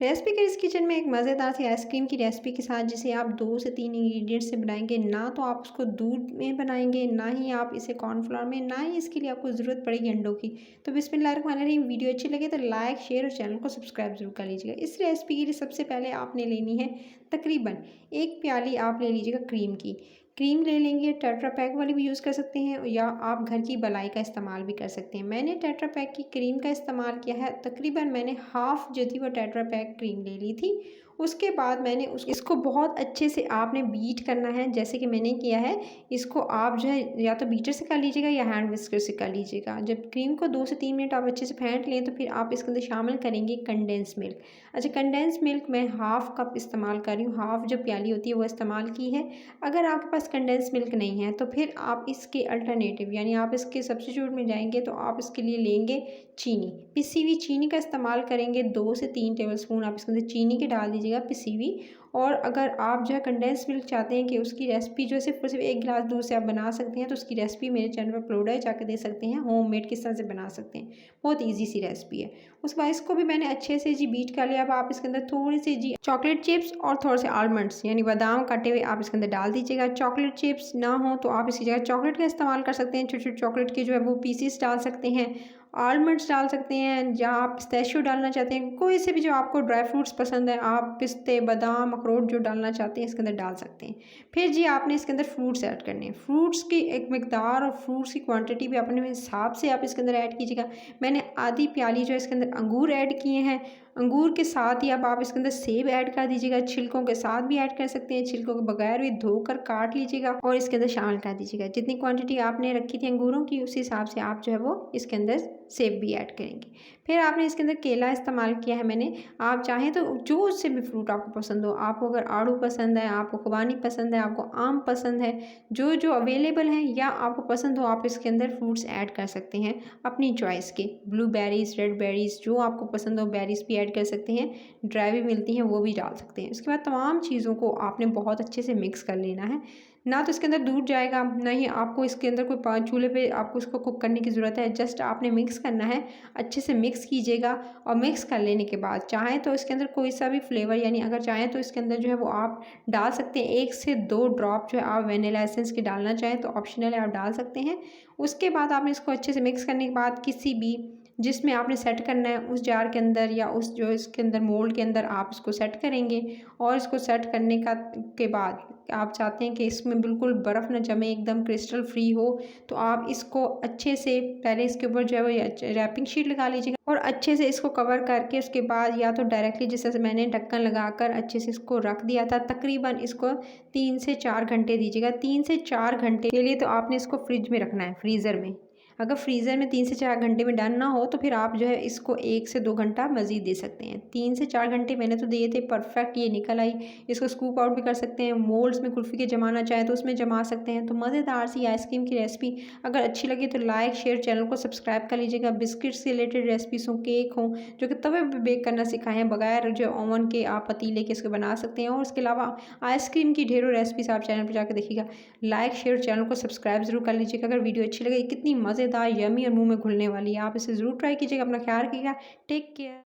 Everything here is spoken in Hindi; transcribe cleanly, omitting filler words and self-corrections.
रेसिपी किड्स किचन में एक मज़ेदार सी आइसक्रीम की रेसिपी के साथ जिसे आप 2 से 3 इंग्रेडिएंट्स से बनाएंगे। ना तो आप उसको दूध में बनाएंगे, ना ही आप इसे कॉर्नफ्लोर में, ना ही इसके लिए आपको ज़रूरत पड़ेगी अंडों की। तो बिस्मिल्लाहिर्रहमानिर्रहीम। वीडियो अच्छी लगे तो लाइक, शेयर और चैनल को सब्सक्राइब जरूर कर लीजिएगा। इस रेसिपी के लिए सबसे पहले आपने लेनी है तकरीबन 1 प्याली आप ले लीजिएगा क्रीम की। क्रीम ले लेंगे, टेट्रा पैक वाली भी यूज़ कर सकते हैं या आप घर की मलाई का इस्तेमाल भी कर सकते हैं। मैंने टेट्रा पैक की क्रीम का इस्तेमाल किया है। तकरीबन मैंने हाफ़ जो थी वो टेट्रा पैक क्रीम ले ली थी। उसके बाद मैंने इसको बहुत अच्छे से आपने बीट करना है, जैसे कि मैंने किया है। इसको आप जो है या तो बीटर से कर लीजिएगा या हैंड विस्कर से कर लीजिएगा। जब क्रीम को 2 से 3 मिनट आप अच्छे से फेंट लें तो फिर आप इसके अंदर शामिल करेंगे कंडेंस मिल्क। अच्छा, कंडेंस मिल्क मैं हाफ़ कप इस्तेमाल कर रही हूँ, हाफ़ जो प्याली होती है वो इस्तेमाल की है। अगर आपके पास कंडेंस मिल्क नहीं है तो फिर आप इसके अल्टरनेटिव यानी आप इसके सब्स्टिट्यूट में जाएंगे तो आप इसके लिए लेंगे चीनी। पिसी हुई चीनी का इस्तेमाल करेंगे। 2 से 3 टेबलस्पून आप इसके अंदर चीनी के डाल दीजिएगा पिसी हुई। और अगर आप जो है कंडेंस मिल्क चाहते हैं कि उसकी रेसिपी जो है सिर्फ और सिर्फ 1 गिलास दूध से आप बना सकते हैं, तो उसकी रेसिपी मेरे चैनल पर अपलोड है, जाकर देख सकते हैं होममेड किस तरह से बना सकते हैं। बहुत ईजी सी रेसिपी है। उसके बाद इसको भी मैंने अच्छे से जी बीट कर लिया। अब आप इसके अंदर थोड़ी सी जी चॉकलेट चिप्स और थोड़े से आलमंड्स यानी बादाम काटे हुए आप इसके अंदर डाल दीजिएगा। चॉकलेट चिप्स ना हो तो आप इसकी जगह चॉकलेट का इस्तेमाल कर सकते हैं। छोटे छोटे चॉकलेट के जो है वो पीसीस डाल सकते हैं। आलमंड्स डाल सकते हैं, या आप पिस्ताशियो डालना चाहते हैं, कोई से भी जो आपको ड्राई फ्रूट्स पसंद है, आप पिस्ते, बादाम, अखरोट जो डालना चाहते हैं इसके अंदर डाल सकते हैं। फिर जी आपने इसके अंदर फ्रूट्स ऐड करने हैं। फ्रूट्स की एक मिकदार और फ्रूट्स की क्वांटिटी भी अपने हिसाब से आप इसके अंदर ऐड कीजिएगा। मैंने आधी प्याली जो है इसके अंदर अंगूर ऐड किए हैं। अंगूर के साथ ही अब आप इसके अंदर सेब ऐड कर दीजिएगा। छिलकों के साथ भी ऐड कर सकते हैं, छिलकों के बगैर भी धोकर काट लीजिएगा और इसके अंदर शामिल कर दीजिएगा। जितनी क्वांटिटी आपने रखी थी अंगूरों की उस हिसाब से आप जो है वो इसके अंदर सेब भी ऐड करेंगे। फिर आपने इसके अंदर केला इस्तेमाल किया है मैंने। आप चाहें तो जो उससे भी फ्रूट आपको पसंद हो, आपको अगर आड़ू पसंद है, आपको खुबानी पसंद है, आपको आम पसंद है, जो जो अवेलेबल हैं या आपको पसंद हो आप इसके अंदर फ्रूट्स ऐड कर सकते हैं अपनी चॉइस के। ब्लूबेरीज, रेड बेरीज, जो आपको पसंद हो बेरीज भी ऐड कर सकते हैं। ड्राई भी मिलती हैं वो भी डाल सकते हैं। उसके बाद तमाम चीज़ों को आपने बहुत अच्छे से मिक्स कर लेना है। ना तो इसके अंदर दूध जाएगा, ना ही आपको इसके अंदर कोई चूल्हे पे आपको इसको कुक करने की ज़रूरत है। जस्ट आपने मिक्स करना है। अच्छे से मिक्स कीजिएगा और मिक्स कर लेने के बाद चाहें तो इसके अंदर कोई सा भी फ्लेवर यानी अगर चाहें तो इसके अंदर जो है वो आप डाल सकते हैं। 1 से 2 ड्रॉप जो है आप वनीला एसेंस के डालना चाहें तो ऑप्शनल है, आप डाल सकते हैं। उसके बाद आपने इसको अच्छे से मिक्स करने के बाद किसी भी जिसमें आपने सेट करना है उस जार के अंदर या उस जो इसके अंदर मोल्ड के अंदर आप इसको सेट करेंगे। और इसको सेट करने के बाद आप चाहते हैं कि इसमें बिल्कुल बर्फ़ न जमे, एकदम क्रिस्टल फ्री हो, तो आप इसको अच्छे से पहले इसके ऊपर जो है वो रैपिंग शीट लगा लीजिएगा और अच्छे से इसको कवर करके उसके बाद या तो डायरेक्टली जिस तरह से मैंने ढक्कन लगाकर अच्छे से इसको रख दिया था, तकरीबन इसको 3 से 4 घंटे दीजिएगा। 3 से 4 घंटे के लिए तो आपने इसको फ्रिज में रखना है, फ्रीज़र में। अगर फ्रीज़र में 3 से 4 घंटे में डन ना हो तो फिर आप जो है इसको 1 से 2 घंटा मज़ीद दे सकते हैं। 3 से 4 घंटे मैंने तो दिए थे, परफेक्ट ये निकल आई। इसको स्कूप आउट भी कर सकते हैं, मोल्ड्स में कुल्फ़ी के जमाना चाहें तो उसमें जमा सकते हैं। तो मज़ेदार सी आइसक्रीम की रेसिपी अगर अच्छी लगी तो लाइक, शेयर, चैनल को सब्सक्राइब कर लीजिएगा। बिस्किट से रिलेटेड रेसिपीज़ हों, केक हों, जो कि तवे पे बेक करना सिखाएँ हैं, बगैर जो ओवन के आप पतीले के इसको बना सकते हैं। और इसके अलावा आइसक्रीम की ढेरों रेसिपीज़ आप चैनल पर जाकर देखिएगा। लाइक, शेयर, चैनल को सब्सक्राइब ज़रूर कर लीजिएगा। अगर वीडियो अच्छी लगे, कितनी मज़ेदार, यम्मी और मुँह में घुलने वाली है। आप इसे ज़रूर ट्राई कीजिएगा। अपना ख्याल रखिएगा। Take care.